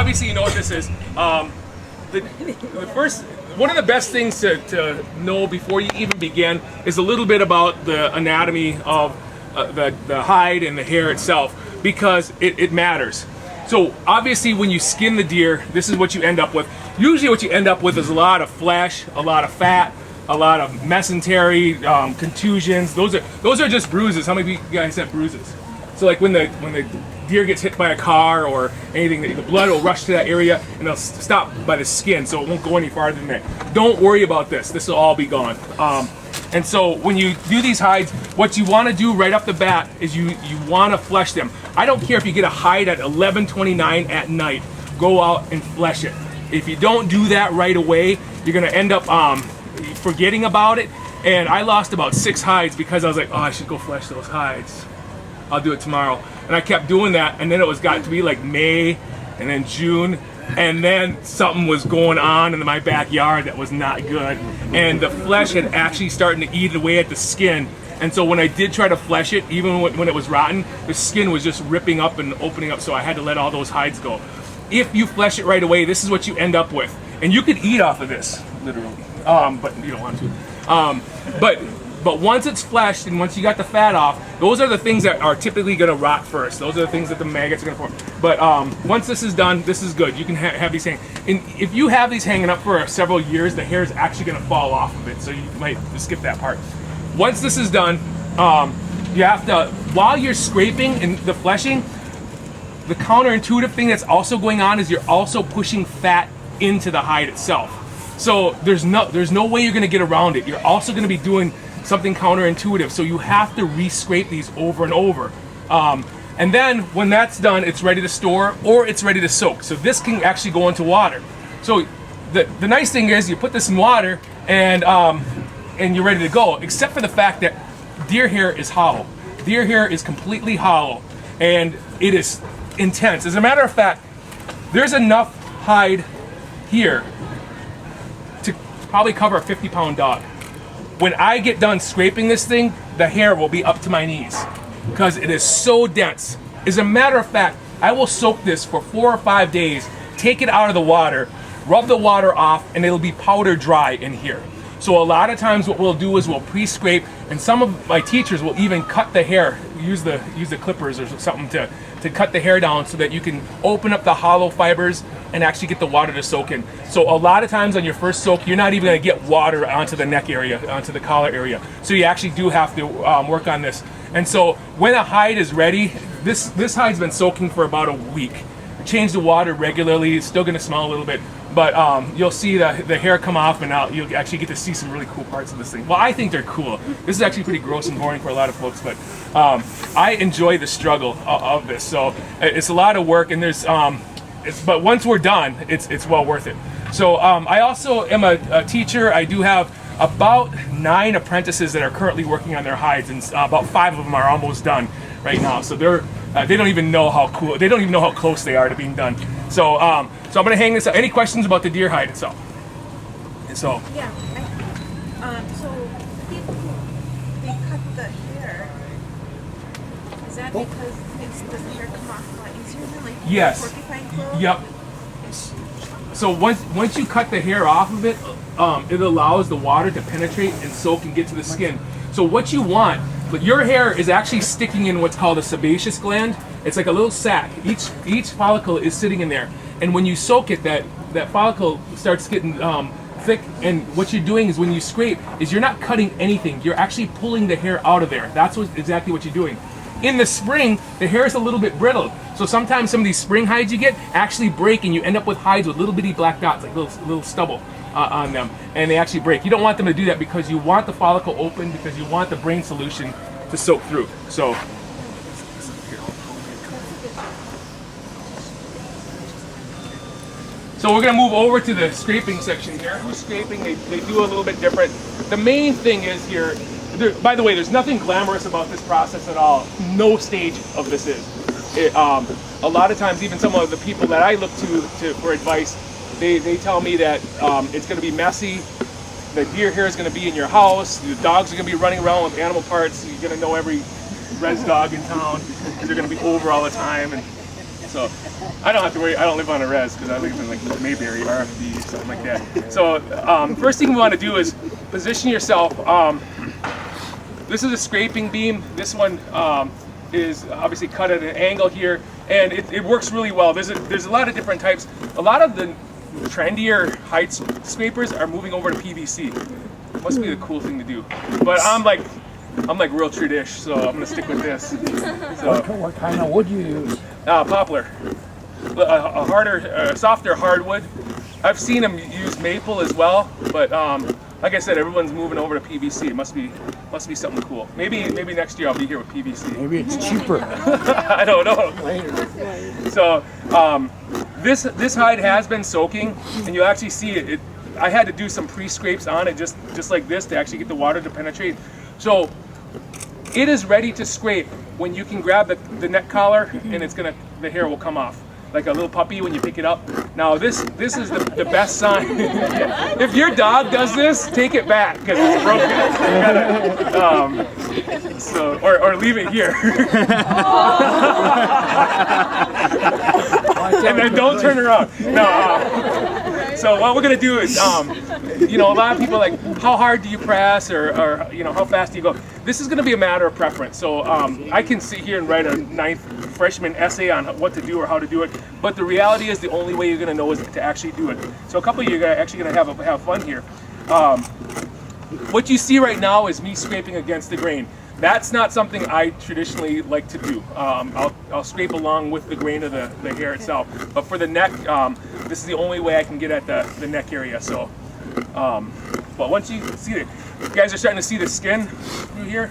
obviously you know what this is. The first, one of the best things to know before you even begin is a little bit about the anatomy of the hide and the hair itself, because it matters. So obviously when you skin the deer, this is what you end up with. Usually what you end up with is a lot of flesh, a lot of fat, a lot of mesentery, contusions. Those are just bruises. How many of you guys have bruises? So like when the deer gets hit by a car or anything, the blood will rush to that area and it'll stop by the skin, so it won't go any farther than that. Don't worry about this. This will all be gone. And so when you do these hides, what you want to do right off the bat is you want to flesh them. I don't care if you get a hide at 11:29 at night. Go out and flesh it. If you don't do that right away, you're going to end up forgetting about it. And I lost about 6 hides because I was like, oh, I should go flesh those hides. I'll do it tomorrow. And I kept doing that, and then it got to be like May, and then June, and then something was going on in my backyard that was not good. And the flesh had actually starting to eat away at the skin. And so when I did try to flesh it, even when it was rotten, the skin was just ripping up and opening up, so I had to let all those hides go. If you flesh it right away, this is what you end up with. And you could eat off of this, literally, but you don't want to. But once it's fleshed and once you got the fat off, those are the things that are typically going to rot first. Those are the things that the maggots are going to form. But once this is done, this is good. You can have these hanging. And if you have these hanging up for several years, the hair is actually going to fall off of it. So you might skip that part. Once this is done, you have to, while you're scraping and the fleshing, the counterintuitive thing that's also going on is you're also pushing fat into the hide itself. So there's no way you're going to get around it. You're also going to be doing something counterintuitive, so you have to re-scrape these over and over. And then when that's done, it's ready to store or it's ready to soak. So this can actually go into water. So the nice thing is you put this in water and you're ready to go, except for the fact that deer hair is hollow. Deer hair is completely hollow and it is intense. As a matter of fact, there's enough hide here to probably cover a 50-pound dog. When I get done scraping this thing, the hair will be up to my knees because it is so dense. As a matter of fact, I will soak this for 4 or 5 days, take it out of the water, rub the water off, and it'll be powder dry in here. So a lot of times what we'll do is we'll pre-scrape, and some of my teachers will even cut the hair, use the clippers or something to cut the hair down so that you can open up the hollow fibers and actually get the water to soak in. So a lot of times on your first soak, you're not even going to get water onto the neck area, onto the collar area. So you actually do have to work on this. And so when a hide is ready, this hide's been soaking for about a week. Change the water regularly. It's still going to smell a little bit, but you'll see the hair come off, and you'll actually get to see some really cool parts of this thing. Well, I think they're cool. This is actually pretty gross and boring for a lot of folks, but I enjoy the struggle of this. So it's a lot of work, and there's but once we're done, it's well worth it. So I also am a teacher. I do have about 9 apprentices that are currently working on their hides, and about 5 of them are almost done right now. So they don't even know how cool. They don't even know how close they are to being done. So so I'm gonna hang this up. Any questions about the deer hide itself? So yeah. So people they cut the hair. Is that because does the hair come off a lot easier than like yes. porcupine quill? Yep. So once you cut the hair off of it, it allows the water to penetrate and soak and get to the skin. So what you want, but your hair is actually sticking in what's called a sebaceous gland. It's like a little sac. Each follicle is sitting in there, and when you soak it, that follicle starts getting thick. And what you're doing is when you scrape, is you're not cutting anything. You're actually pulling the hair out of there. That's exactly what you're doing. In the spring, the hair is a little bit brittle. So sometimes some of these spring hides you get actually break, and you end up with hides with little bitty black dots, like little stubble on them, and they actually break. You don't want them to do that because you want the follicle open, because you want the brain solution to soak through. So we're going to move over to the scraping section here. Who's scraping? They do a little bit different. The main thing is here, by the way, there's nothing glamorous about this process at all. No stage of this is. A lot of times, even some of the people that I look to for advice, they tell me that it's going to be messy. The deer hair is going to be in your house. The dogs are going to be running around with animal parts. You're going to know every res dog in town because they're going to be over all the time. And So I don't have to worry. I don't live on a res because I live in like Mayberry, RFD, something like that. So first thing we want to do is position yourself. This is a scraping beam. This one is obviously cut at an angle here, and it works really well. There's a lot of different types. A lot of the trendier height scrapers are moving over to PVC. Must be the cool thing to do. But I'm like real tradish, so I'm gonna stick with this. So, What kind of wood you use? poplar, a harder, softer hardwood. I've seen them use maple as well, but like I said, everyone's moving over to PVC. It must be something cool. Maybe next year I'll be here with PVC. Maybe it's cheaper. I don't know. Later. So this hide has been soaking, and you'll actually see it. I had to do some pre-scrapes on it just like this to actually get the water to penetrate. So it is ready to scrape when you can grab the neck collar, and the hair will come off like a little puppy when you pick it up. Now this is the best sign. If your dog does this, take it back because it's broken. You gotta, or leave it here. And then don't turn around. No. So what we're gonna do is, a lot of people are like, how hard do you press, or how fast do you go? This is gonna be a matter of preference. So I can sit here and write a ninth freshman essay on what to do or how to do it, but the reality is the only way you're gonna know is to actually do it. So a couple of you are actually gonna have fun here. What you see right now is me scraping against the grain. That's not something I traditionally like to do. I'll scrape along with the grain of the hair itself. But for the neck, this is the only way I can get at the neck area. So, but once you see it, you guys are starting to see the skin through here.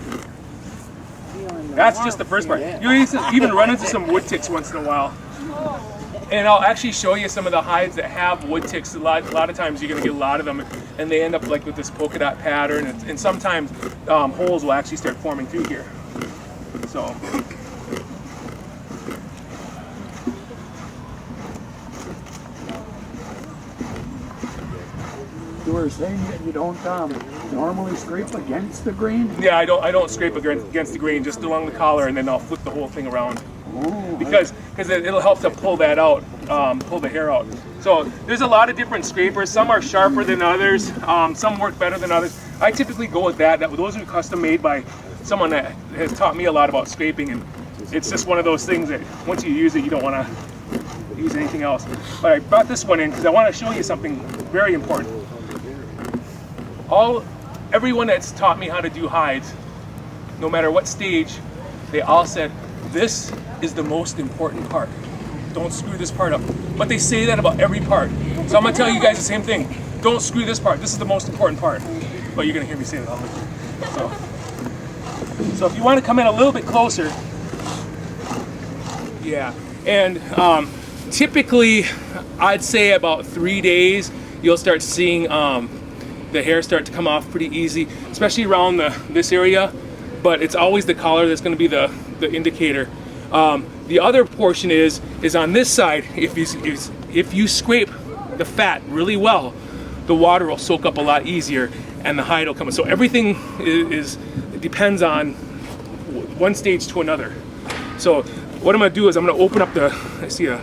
That's just the first part. You even run into some wood ticks once in a while. And I'll actually show you some of the hides that have wood ticks. A lot of times you're going to get a lot of them, and they end up like with this polka dot pattern, and sometimes holes will actually start forming through here. So. You were saying that you don't normally scrape against the grain? Yeah, I don't scrape against the grain, just along the collar, and then I'll flip the whole thing around. Oh, Because it'll help to pull that out, pull the hair out. So there's a lot of different scrapers. Some are sharper than others. Some work better than others. I typically go with that. Those are custom made by someone that has taught me a lot about scraping, and it's just one of those things that once you use it, you don't want to use anything else. But I brought this one in because I want to show you something very important. Everyone that's taught me how to do hides, no matter what stage, they all said, this is the most important part. Don't screw this part up. But they say that about every part. So I'm gonna tell you guys the same thing. Don't screw this part. This is the most important part. But you're gonna hear me say that all the time. So if you want to come in a little bit closer, yeah. And typically, I'd say about 3 days, you'll start seeing the hair start to come off pretty easy, especially around this area. But it's always the collar that's going to be the indicator. The other portion is on this side. If you scrape the fat really well, the water will soak up a lot easier, and the hide will come. So everything depends on one stage to another. So what I'm going to do is I'm going to open up I see a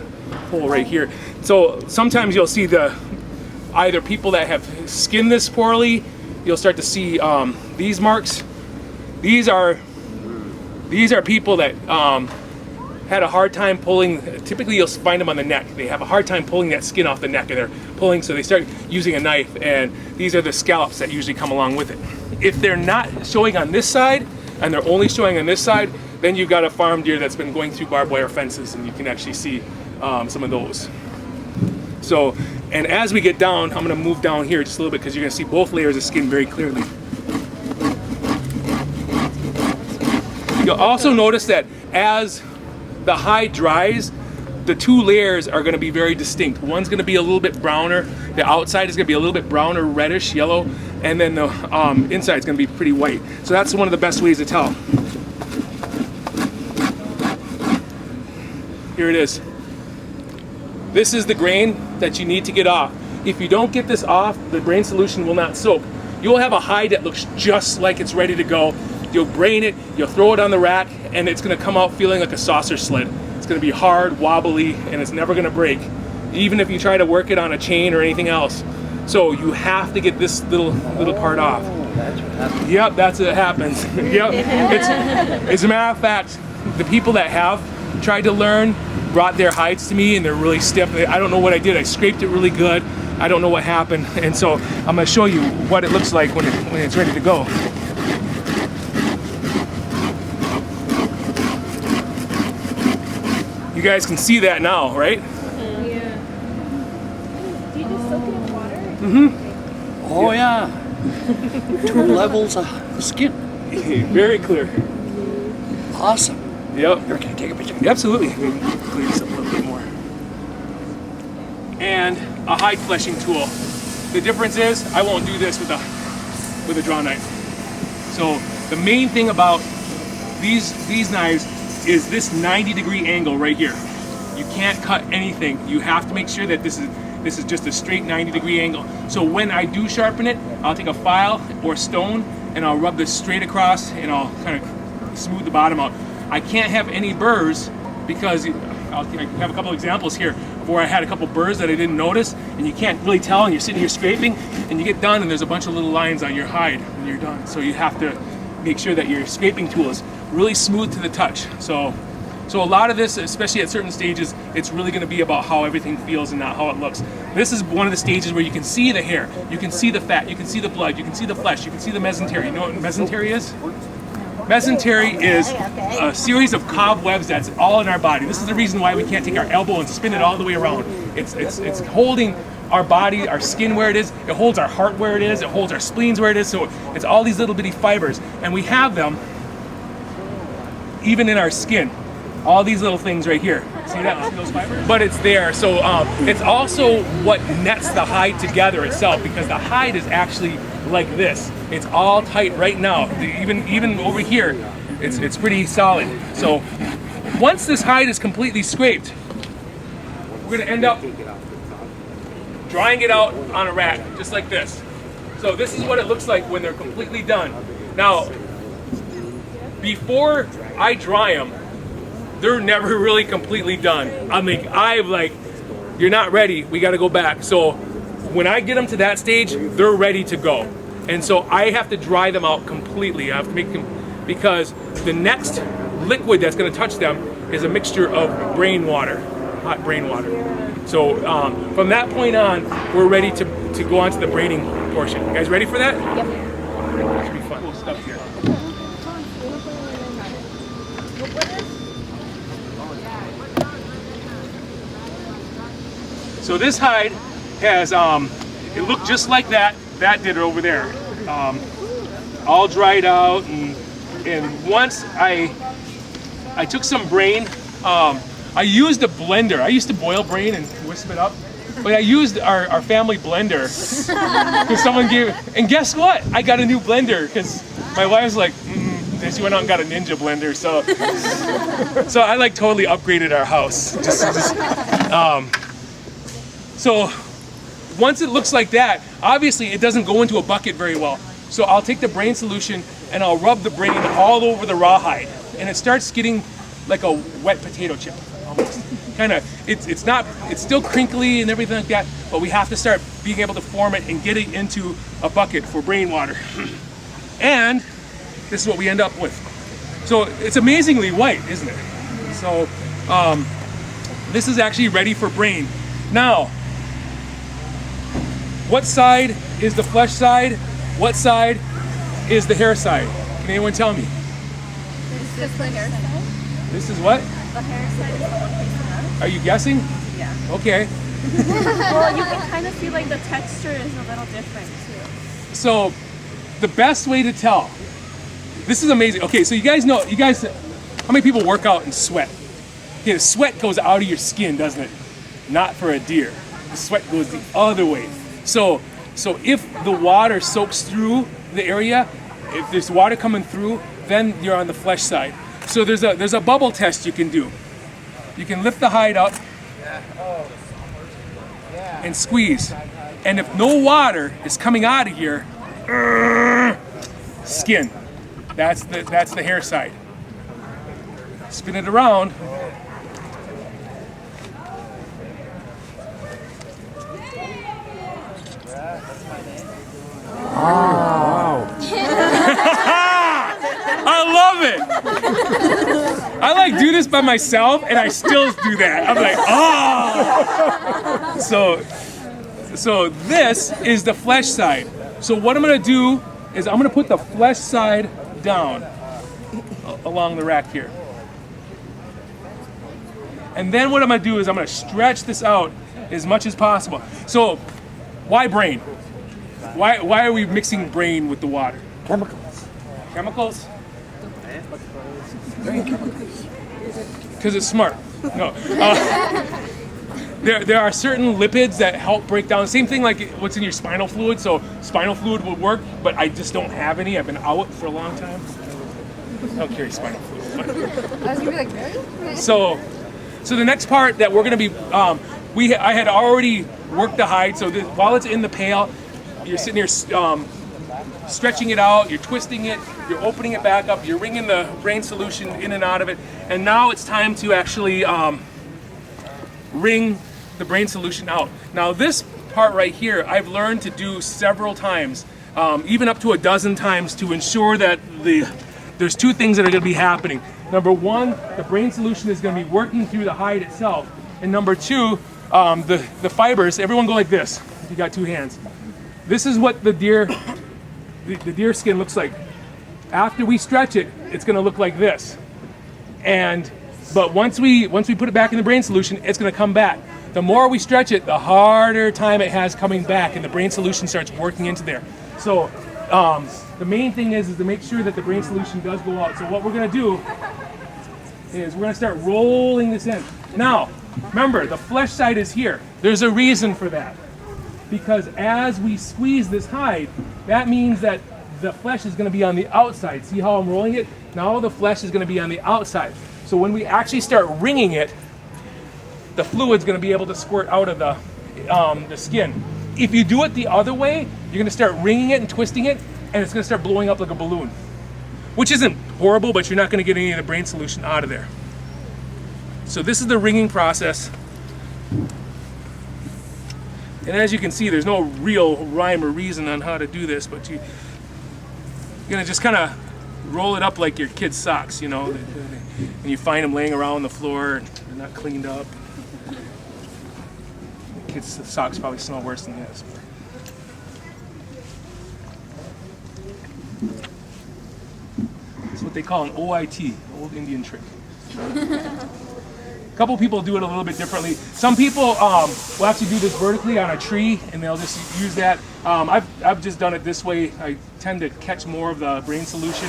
hole right here. So sometimes you'll see either people that have skinned this poorly, you'll start to see these marks. These are people that had a hard time pulling. Typically you'll find them on the neck. They have a hard time pulling that skin off the neck, and they're pulling, so they start using a knife, and these are the scallops that usually come along with it. If they're not showing on this side, and they're only showing on this side, then you've got a farm deer that's been going through barbed wire fences, and you can actually see some of those. So, and as we get down, I'm going to move down here just a little bit because you're going to see both layers of skin very clearly. You'll also notice that as the hide dries, the two layers are going to be very distinct. One's going to be a little bit browner, the outside is going to be a little bit browner, reddish, yellow, and then the inside is going to be pretty white. So that's one of the best ways to tell. Here it is. This is the grain that you need to get off. If you don't get this off, the brain solution will not soak. You'll have a hide that looks just like it's ready to go. You'll brain it, you'll throw it on the rack, and it's gonna come out feeling like a saucer sled. It's going to be hard, wobbly, and it's never going to break, even if you try to work it on a chain or anything else. So you have to get this little part off. That's what happens. Yep, that's what happens. Yep. As a matter of fact, the people that have tried to learn brought their hides to me and they're really stiff. I don't know what I did. I scraped it really good. I don't know what happened. And so I'm going to show you what it looks like when it's ready to go. You guys can see that now, right? Yeah. Do you just soak it in water? Mm-hmm. Oh yeah. 2 levels of skin. Very clear. Awesome. Yep. Here, can I take a picture? Absolutely. Maybe clear this up a little bit more. And a hide fleshing tool. The difference is I won't do this with a draw knife. So the main thing about these knives is this 90-degree angle right here. You can't cut anything. You have to make sure that this is just a straight 90-degree angle. So when I do sharpen it, I'll take a file or stone and I'll rub this straight across and I'll kind of smooth the bottom out. I can't have any burrs because I have a couple examples here where I had a couple burrs that I didn't notice and you can't really tell and you're sitting here scraping and you get done and there's a bunch of little lines on your hide when you're done. So you have to make sure that your scraping tool is really smooth to the touch. So a lot of this, especially at certain stages, it's really going to be about how everything feels and not how it looks. This is one of the stages where you can see the hair, you can see the fat, you can see the blood, you can see the flesh, you can see the mesentery. You know what mesentery is? Mesentery is a series of cobwebs that's all in our body. This is the reason why we can't take our elbow and spin it all the way around. It's holding our body, our skin where it is, it holds our heart where it is, it holds our spleens where it is, so it's all these little bitty fibers, and we have them even in our skin. All these little things right here. See that? See those fibers? But it's there. So it's also what nets the hide together itself, because the hide is actually like this. It's all tight right now. Even over here, it's pretty solid. So once this hide is completely scraped, we're gonna end up drying it out on a rack, just like this. So this is what it looks like when they're completely done. Now, before I dry them, they're never really completely done. I'm like, you're not ready, we gotta go back. So when I get them to that stage, they're ready to go. And so I have to dry them out completely. I have to make them, because the next liquid that's gonna touch them is a mixture of brain water, hot brain water. So from that point on, we're ready to go on to the braining portion. You guys ready for that? Yep. That should be fun. Cool stuff here. So this hide has, it looked just like that did over there. All dried out, and once I took some brain, I used a blender. I used to boil brain and wisp it up, but I used our family blender because someone gave, and guess what? I got a new blender because my wife's like, and she went out and got a Ninja blender, so I like totally upgraded our house. So once it looks like that, obviously it doesn't go into a bucket very well. So I'll take the brain solution and I'll rub the brain all over the rawhide, and it starts getting like a wet potato chip almost. Kind of, it's still crinkly and everything like that, but we have to start being able to form it and get it into a bucket for brain water. And this is what we end up with. So it's amazingly white, isn't it? So this is actually ready for brain. Now, what side is the flesh side? What side is the hair side? Can anyone tell me? Is this the hair side? This is what? The hair side is the one facing up? Are you guessing? Yeah. Okay. Well, you can kind of see like the texture is a little different too. So the best way to tell, this is amazing. Okay, so you guys, how many people work out and sweat? Okay, the sweat goes out of your skin, doesn't it? Not for a deer. The sweat goes the other way. So if the water soaks through the area, if there's water coming through, then you're on the flesh side. So there's a bubble test you can do. You can lift the hide up and squeeze. And if no water is coming out of here, skin. That's the hair side. Spin it around. Wow. I love it. I like do this by myself, and I still do that. I'm like, oh. So this is the flesh side. So what I'm gonna do is I'm gonna put the flesh side down along the rack here. And then what I'm gonna do is I'm gonna stretch this out as much as possible. So why brain? Why are we mixing brain with the water? Chemicals. Chemicals? Because it's smart. No. There are certain lipids that help break down. Same thing like what's in your spinal fluid. So spinal fluid would work, but I just don't have any. I've been out for a long time. I don't carry spinal fluid. I was gonna be like, really? So the next part that we're gonna be, I had already worked the hide. So while it's in the pail, you're sitting here stretching it out, you're twisting it, you're opening it back up, you're wringing the brain solution in and out of it, and now it's time to actually wring the brain solution out. Now this part right here, I've learned to do several times, even up to a dozen times, to ensure that there's two things that are going to be happening. Number one, the brain solution is going to be working through the hide itself, and number two, the fibers. Everyone go like this. If you got two hands. This is what the deer skin looks like. After we stretch it, it's going to look like this. But once we put it back in the brain solution, it's going to come back. The more we stretch it, the harder time it has coming back, and the brain solution starts working into there. So the main thing is to make sure that the brain solution does go out. So what we're going to do is we're going to start rolling this in. Now, remember, the flesh side is here. There's a reason for that. Because as we squeeze this hide, that means that the flesh is going to be on the outside. See how I'm rolling it? Now the flesh is going to be on the outside. So when we actually start wringing it, the fluid's going to be able to squirt out of the skin. If you do it the other way, you're going to start wringing it and twisting it, and it's going to start blowing up like a balloon. Which isn't horrible, but you're not going to get any of the brain solution out of there. So this is the wringing process. And as you can see, there's no real rhyme or reason on how to do this, but you're gonna just kind of roll it up like your kid's socks, you know, and you find them laying around on the floor and they're not cleaned up. Kids' socks probably smell worse than this. It's what they call an OIT, Old Indian trick. A couple people do it a little bit differently. Some people will actually do this vertically on a tree, and they'll just use that. I've just done it this way. I tend to catch more of the brain solution.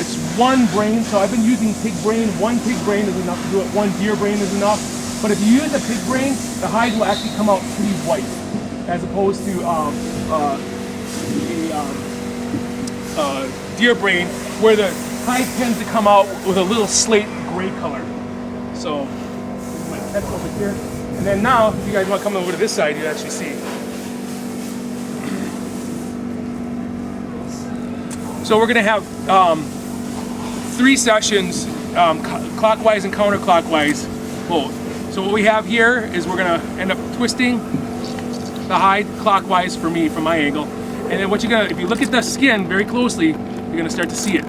It's one brain, so I've been using pig brain. One pig brain is enough to do it. One deer brain is enough. But if you use a pig brain, the hide will actually come out pretty white, as opposed to deer brain, where the hide tends to come out with a little slate gray color. So, my head over here. And then now, if you guys want to come over to this side, you actually see. So we're going to have 3 sessions, clockwise and counterclockwise, both. So what we have here is we're going to end up twisting the hide clockwise for me, from my angle. And then what you're going to, if you look at the skin very closely, you're going to start to see it.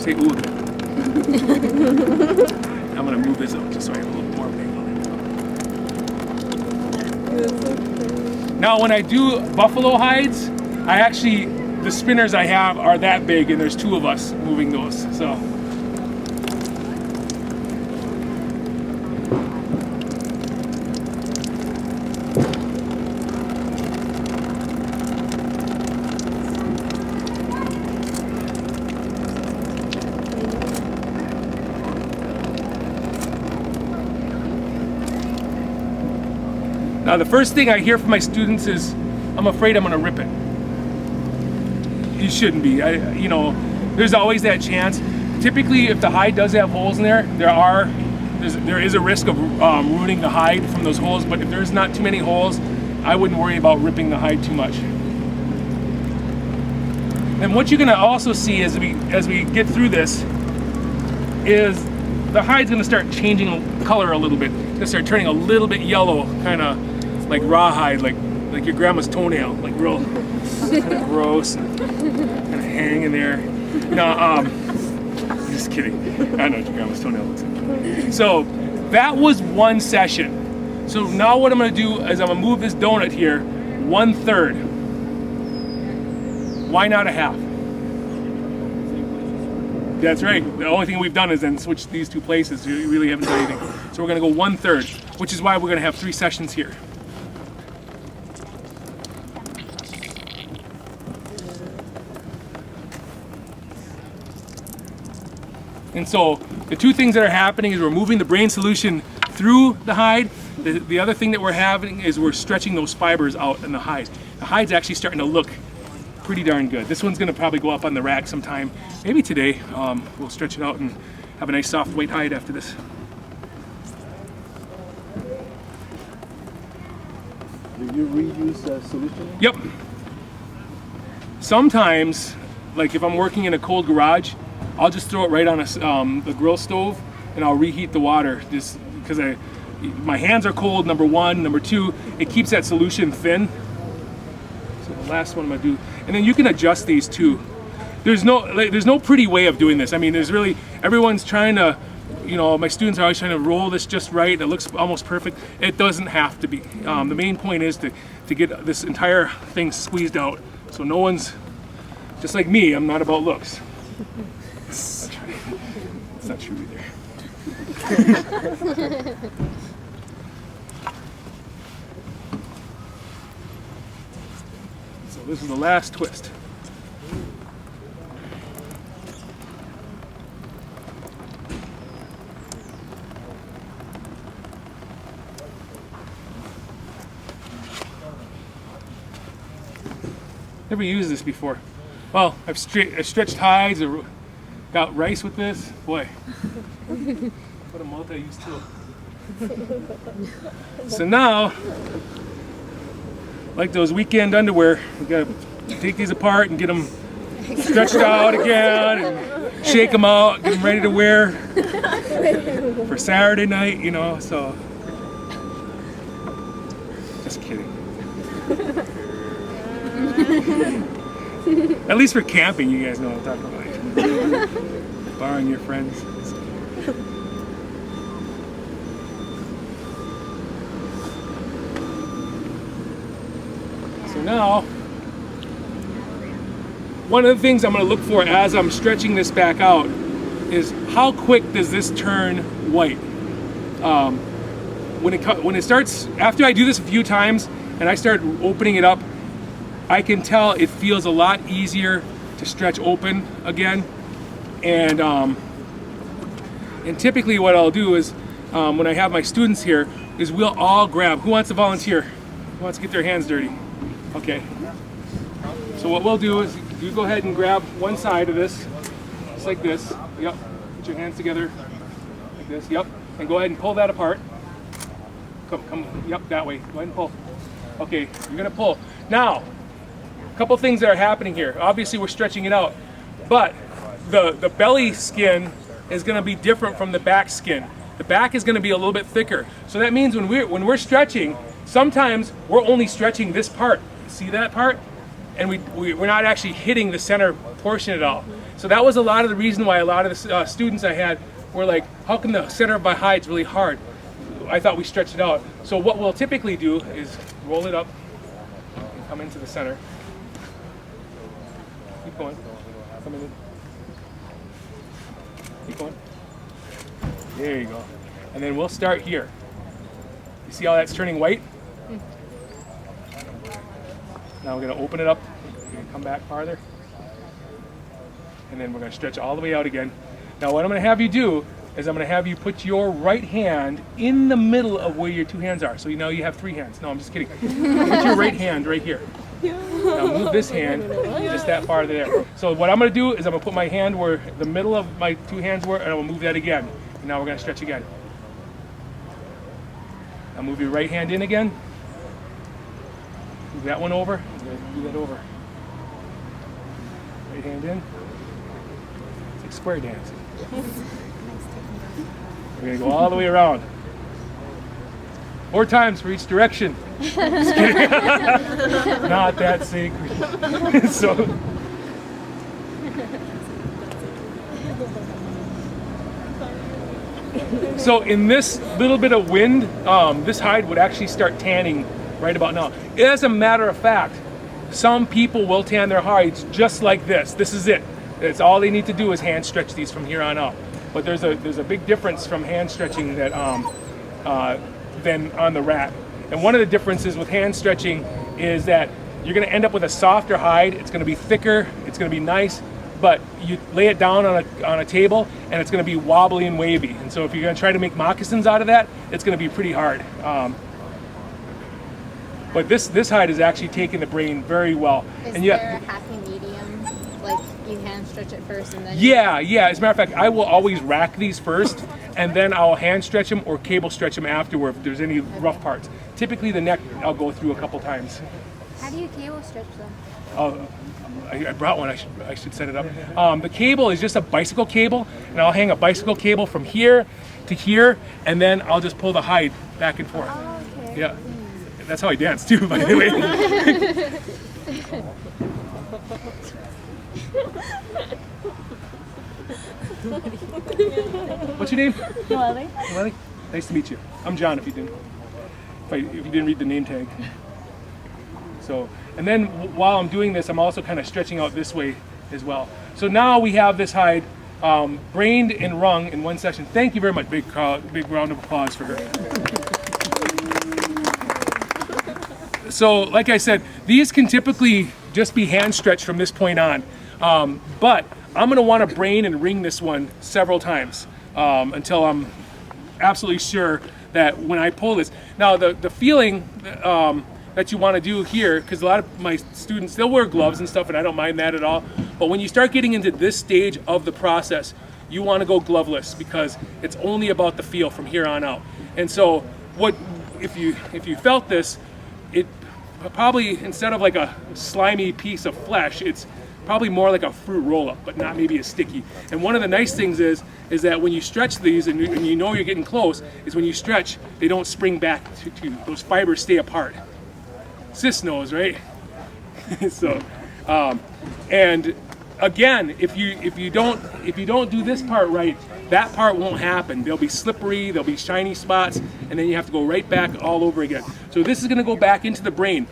Say, ooh. I'm going to move this up just so I have a little more angle. Now when I do buffalo hides, the spinners I have are that big, and there's 2 of us moving those. So. Now the first thing I hear from my students is, I'm afraid I'm going to rip it. You shouldn't be. There's always that chance. Typically, if the hide does have holes in there, there is a risk of ruining the hide from those holes. But if there's not too many holes, I wouldn't worry about ripping the hide too much. And what you're going to also see as we get through this is the hide's going to start changing color a little bit. It's going to start turning a little bit yellow, kind of like rawhide, like like your grandma's toenail, like real kind of gross, and kind of hanging there. No, just kidding. I know what your grandma's toenail looks like. So that was one session. So now what I'm gonna do is I'm gonna move this donut here 1/3. Why not a half? That's right. The only thing we've done is then switch these two places. We really haven't done anything. So we're gonna go 1/3, which is why we're gonna have 3 sessions here. And so the two things that are happening is we're moving the brain solution through the hide. The other thing that we're having is we're stretching those fibers out in the hide. The hide's actually starting to look pretty darn good. This one's gonna probably go up on the rack sometime, maybe today. We'll stretch it out and have a nice soft white hide after this. Do you reuse the solution? Yep. Sometimes, like if I'm working in a cold garage, I'll just throw it right on a grill stove and I'll reheat the water just because my hands are cold, number one. Number two, it keeps that solution thin. So the last one I'm gonna do, and then you can adjust these too. There's no pretty way of doing this. I mean, everyone's trying to, my students are always trying to roll this just right and it looks almost perfect. It doesn't have to be. The main point is to get this entire thing squeezed out. So no one's, just like me, I'm not about looks. It's not true either. So this is the last twist. Never used this before. Well, I've stretched hides or got rice with this. Boy, what a multi-use tool. So now, like those weekend underwear, we gotta take these apart and get them stretched out again and shake them out, get them ready to wear for Saturday night, so. Just kidding. At least for camping, you guys know what I'm talking about. Borrowing your friends. So now, one of the things I'm going to look for as I'm stretching this back out is how quick does this turn white? When it starts, after I do this a few times and I start opening it up, I can tell it feels a lot easier to stretch open again. And typically what I'll do is, when I have my students here, is we'll all grab, who wants to volunteer? Who wants to get their hands dirty? Okay. So what we'll do is, you go ahead and grab one side of this, just like this. Yep. Put your hands together, like this. Yep. And go ahead and pull that apart. Come, yep, that way. Go ahead and pull. Okay, you're gonna pull. Now, a couple things that are happening here. Obviously we're stretching it out, but the belly skin is gonna be different from the back skin. The back is gonna be a little bit thicker. So that means when we're stretching, sometimes we're only stretching this part. See that part? And we're not actually hitting the center portion at all. So that was a lot of the reason why a lot of the students I had were like, how come the center of my hide's really hard? I thought we stretched it out. So what we'll typically do is roll it up and come into the center. Keep going. Come in. Keep going. There you go. And then we'll start here. You see how that's turning white? Now we're going to open it up. We're going to come back farther. And then we're going to stretch all the way out again. Now what I'm going to have you do is I'm going to have you put your right hand in the middle of where your two hands are. So now you have 3 hands. No, I'm just kidding. Put your right hand right here. Now move this hand just that far there. So what I'm going to do is I'm going to put my hand where the middle of my 2 hands were, and I will move that again. And now we're going to stretch again. Now move your right hand in again. Move that one over. Do that over. Right hand in. It's like square dancing. We're going to go all the way around. 4 times for each direction. Just kidding. Not that sacred. So in this little bit of wind, this hide would actually start tanning right about now. As a matter of fact, some people will tan their hides just like this. This is it. It's all they need to do is hand stretch these from here on out. But there's a big difference from hand stretching that than on the rat. And one of the differences with hand stretching is that you're going to end up with a softer hide. It's going to be thicker. It's going to be nice. But you lay it down on a table, and it's going to be wobbly and wavy. And so if you're going to try to make moccasins out of that, it's going to be pretty hard. But this hide is actually taking the brain very well. Is and there a happy medium? Like you hand stretch it first and then... Yeah. As a matter of fact, I will always rack these first, and then I'll hand stretch them or cable stretch them afterward if there's any rough parts. Typically the neck I'll go through a couple times. How do you cable stretch them? I brought one. I should set it up. The cable is just a bicycle cable, and I'll hang a bicycle cable from here to here, and then I'll just pull the hide back and forth. Oh, okay. Yeah, that's how I dance too, by the way. What's your name? Molly. Melanie? Nice to meet you. I'm John. If you didn't read the name tag. So, and then while I'm doing this, I'm also kind of stretching out this way as well. So now we have this hide brained and wrung in one session. Thank you very much. Big round of applause for her. So, like I said, these can typically just be hand stretched from this point on. But I'm going to want to brain and wring this one several times until I'm absolutely sure that when I pull this. Now, the feeling that you want to do here, because a lot of my students, they'll wear gloves and stuff, and I don't mind that at all. But when you start getting into this stage of the process, you want to go gloveless because it's only about the feel from here on out. And so, what if you felt this, it probably, instead of like a slimy piece of flesh, it's probably more like a fruit roll-up, but not maybe as sticky. And one of the nice things is that when you stretch these and you know you're getting close, is when you stretch, they don't spring back to those fibers stay apart. Sis knows, right? So, and again, if you don't do this part right, that part won't happen. They'll be slippery, there'll be shiny spots, and then you have to go right back all over again. So this is going to go back into the brain.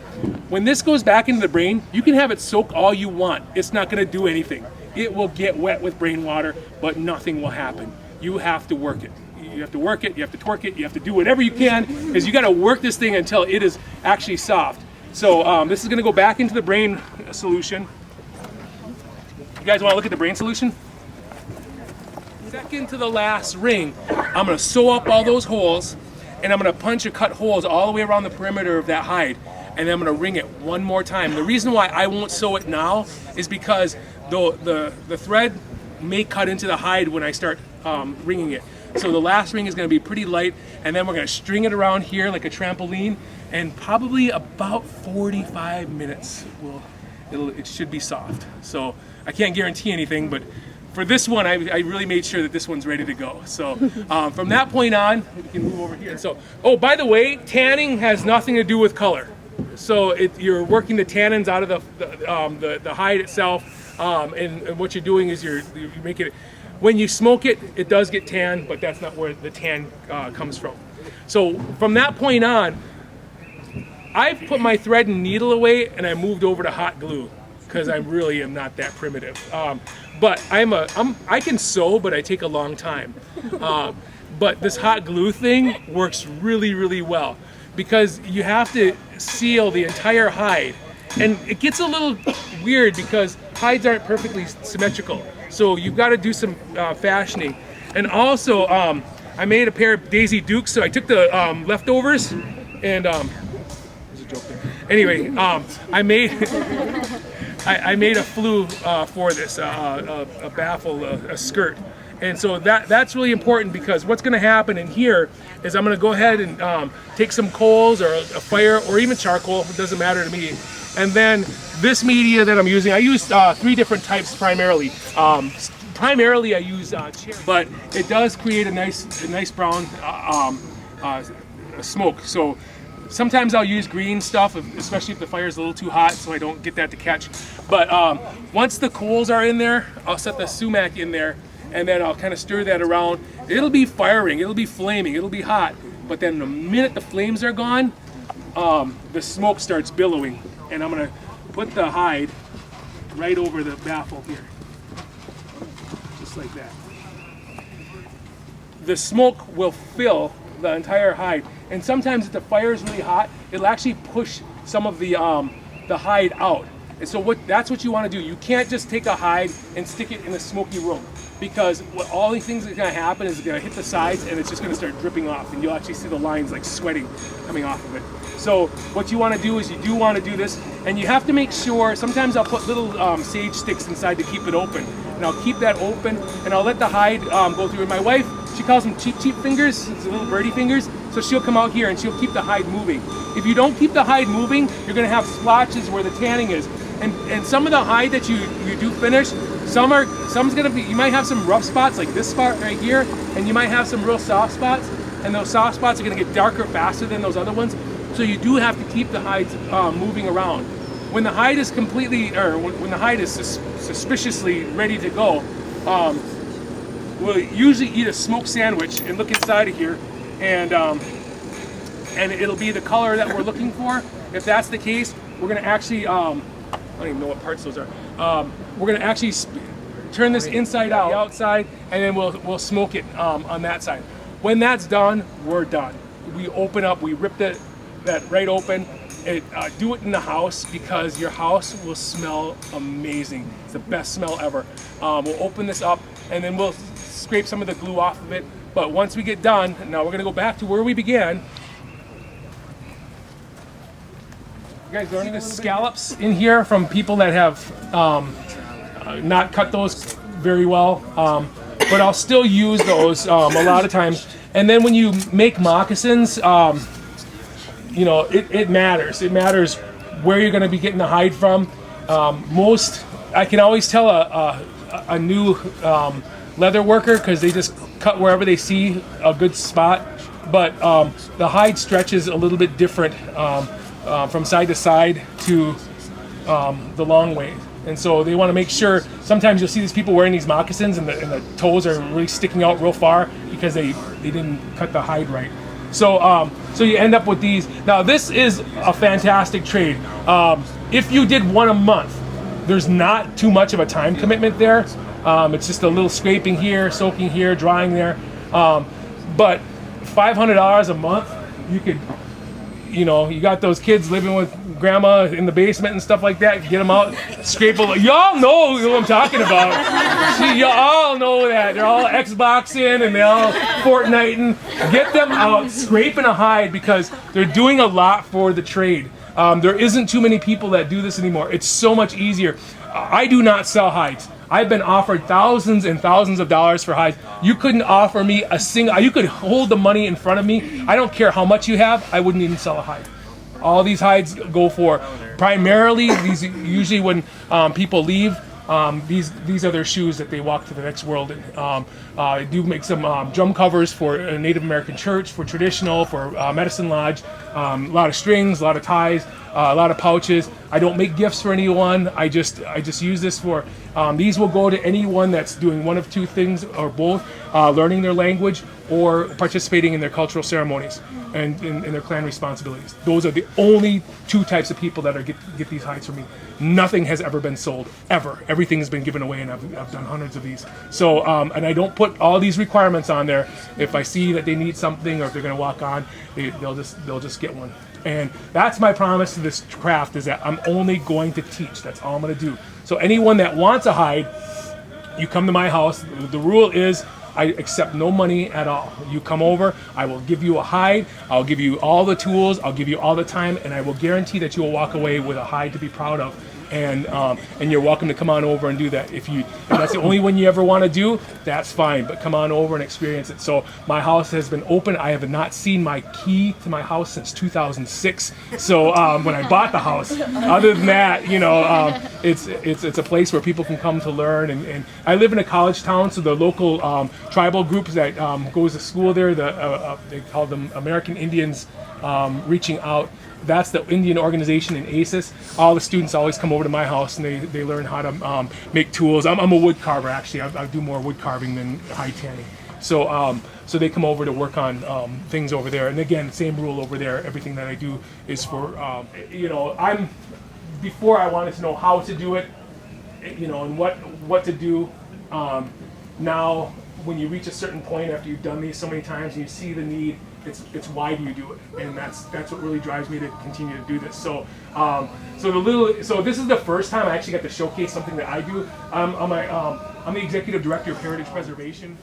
When this goes back into the brain, you can have it soak all you want. It's not going to do anything. It will get wet with brain water, but nothing will happen. You have to work it. You have to work it, you have to twerk it, you have to do whatever you can, because you got to work this thing until it is actually soft. So this is going to go back into the brain solution. You guys want to look at the brain solution? Second to the last ring, I'm going to sew up all those holes, and I'm going to punch or cut holes all the way around the perimeter of that hide, and then I'm going to ring it one more time. The reason why I won't sew it now is because the thread may cut into the hide when I start ringing it. So the last ring is going to be pretty light, and then we're going to string it around here like a trampoline, and probably about 45 minutes it should be soft. So I can't guarantee anything, but for this one, I really made sure that this one's ready to go. So from that point on, we can move over here. So, oh, by the way, tanning has nothing to do with color. So you're working the tannins out of the hide itself, and what you're doing is you're making it. When you smoke it, it does get tan, but that's not where the tan comes from. So from that point on, I've put my thread and needle away, and I moved over to hot glue because I really am not that primitive. But I can sew, but I take a long time. But this hot glue thing works really, really well because you have to seal the entire hide. And it gets a little weird because hides aren't perfectly symmetrical. So you've got to do some fashioning. And also, I made a pair of Daisy Dukes. So I took the leftovers and, there's a joke there. Anyway, I made a flue for this, a baffle, a skirt. And so that's really important because what's going to happen in here is I'm going to go ahead and take some coals or a fire or even charcoal, it doesn't matter to me. And then this media that I'm using, I use 3 different types primarily. Primarily I use cherry, but it does create a nice brown smoke. So sometimes I'll use green stuff, especially if the fire's a little too hot, so I don't get that to catch. But once the coals are in there, I'll set the sumac in there, and then I'll kind of stir that around. It'll be firing, it'll be flaming, it'll be hot. But then the minute the flames are gone, the smoke starts billowing, and I'm gonna put the hide right over the baffle here, just like that. The smoke will fill the entire hide, and sometimes if the fire is really hot, it'll actually push some of the hide out. And so that's what you want to do. You can't just take a hide and stick it in a smoky room, because all these things that are going to happen is it's going to hit the sides and it's just going to start dripping off, and you'll actually see the lines like sweating coming off of it. So what you want to do is you do want to do this, and you have to make sure. Sometimes I'll put little sage sticks inside to keep it open, and I'll keep that open, and I'll let the hide go through. And my wife, she calls them cheap fingers, it's little birdie fingers. So she'll come out here and she'll keep the hide moving. If you don't keep the hide moving, you're going to have splotches where the tanning is. And some of the hide that you do finish, some's gonna be, you might have some rough spots like this spot right here, and you might have some real soft spots, and those soft spots are gonna get darker faster than those other ones. So you do have to keep the hides moving around. When the hide is completely, or when the hide is suspiciously ready to go, we'll usually eat a smoked sandwich and look inside of here, and it'll be the color that we're looking for. If that's the case, we're gonna actually, I don't even know what parts those are. We're gonna actually turn this inside out, the outside, and then we'll smoke it on that side. When that's done, we're done. We open up, we rip that right open. Do it in the house, because your house will smell amazing. It's the best smell ever. We'll open this up, and then we'll scrape some of the glue off of it. But once we get done, now we're gonna go back to where we began. You guys learning the scallops in here from people that have not cut those very well, but I'll still use those a lot of times. And then when you make moccasins, you know, it matters. It matters where you're going to be getting the hide from. I can always tell a new leather worker, because they just cut wherever they see a good spot. But the hide stretches a little bit different from side to side to the long way. And so they want to make sure. Sometimes you'll see these people wearing these moccasins, and the toes are really sticking out real far because they didn't cut the hide right. So so you end up with these. Now this is a fantastic trade. If you did one a month, there's not too much of a time commitment there. It's just a little scraping here, soaking here, drying there. But $500 a month, you could, you know, you got those kids living with grandma in the basement and stuff like that. Get them out, scrape a. Y'all know what I'm talking about. See, y'all know that they're all Xboxing and they're all Fortniting. Get them out, scraping a hide, because they're doing a lot for the trade. There isn't too many people that do this anymore. It's so much easier. I do not sell hides. I've been offered thousands and thousands of dollars for hides. You couldn't offer me a single. You could hold the money in front of me. I don't care how much you have. I wouldn't even sell a hide. All these hides go for primarily these. Usually when people leave, these are their shoes that they walk to the next world in. I do make some drum covers for a Native American church, for traditional, for Medicine Lodge. A lot of strings, a lot of ties, a lot of pouches. I don't make gifts for anyone. I just use this for. These will go to anyone that's doing one of two things or both, learning their language or participating in their cultural ceremonies and in their clan responsibilities. Those are the only two types of people that get these hides from me. Nothing has ever been sold, ever. Everything has been given away, and I've done hundreds of these. So, and I don't put all these requirements on there. If I see that they need something, or if they're going to walk on, they'll just get one. And that's my promise to this craft, is that I'm only going to teach. That's all I'm going to do. So anyone that wants a hide, you come to my house. The rule is I accept no money at all. You come over, I will give you a hide, I'll give you all the tools, I'll give you all the time, and I will guarantee that you will walk away with a hide to be proud of. and you're welcome to come on over and do that. If that's the only one you ever want to do, that's fine. But come on over and experience it. So my house has been open. I have not seen my key to my house since 2006. So when I bought the house, other than that, it's a place where people can come to learn. And I live in a college town, so the local tribal groups that goes to school there, they call them American Indians Reaching Out. That's the Indian organization in ACES. All the students always come over to my house and they learn how to make tools. I'm a wood carver, actually. I do more wood carving than hide tanning. So they come over to work on things over there. And again, same rule over there. Everything that I do is for, before I wanted to know how to do it, and what to do. Now, when you reach a certain point after you've done these so many times and you see the need, it's why do you do it, and that's what really drives me to continue to do this. So so this is the first time I actually got to showcase something that I do. I'm the executive director of Heritage Preservation.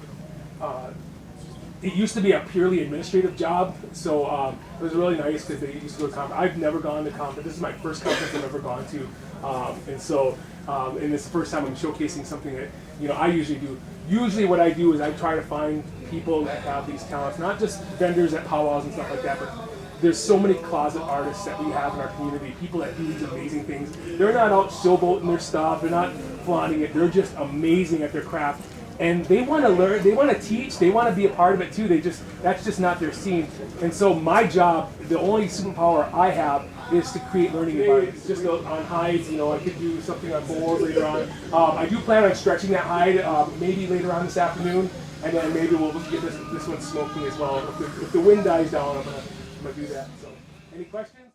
It used to be a purely administrative job, so it was really nice because they used to go to conference. I've never gone to conference. This is my first conference I've ever gone to, and it's the first time I'm showcasing something that I usually do. Usually what I do is I try to find people that have these talents, not just vendors at powwows and stuff like that, but there's so many closet artists that we have in our community, people that do these amazing things. They're not out showboating their stuff, they're not flaunting it, they're just amazing at their craft. And they want to learn, they want to teach, they want to be a part of it too. That's just not their scene. And so my job, the only superpower I have is to create learning environments. Just on hides, I could do something on boards later on. I do plan on stretching that hide maybe later on this afternoon, and then maybe we'll get this one smoking as well. If the wind dies down, I'm gonna do that. So, any questions?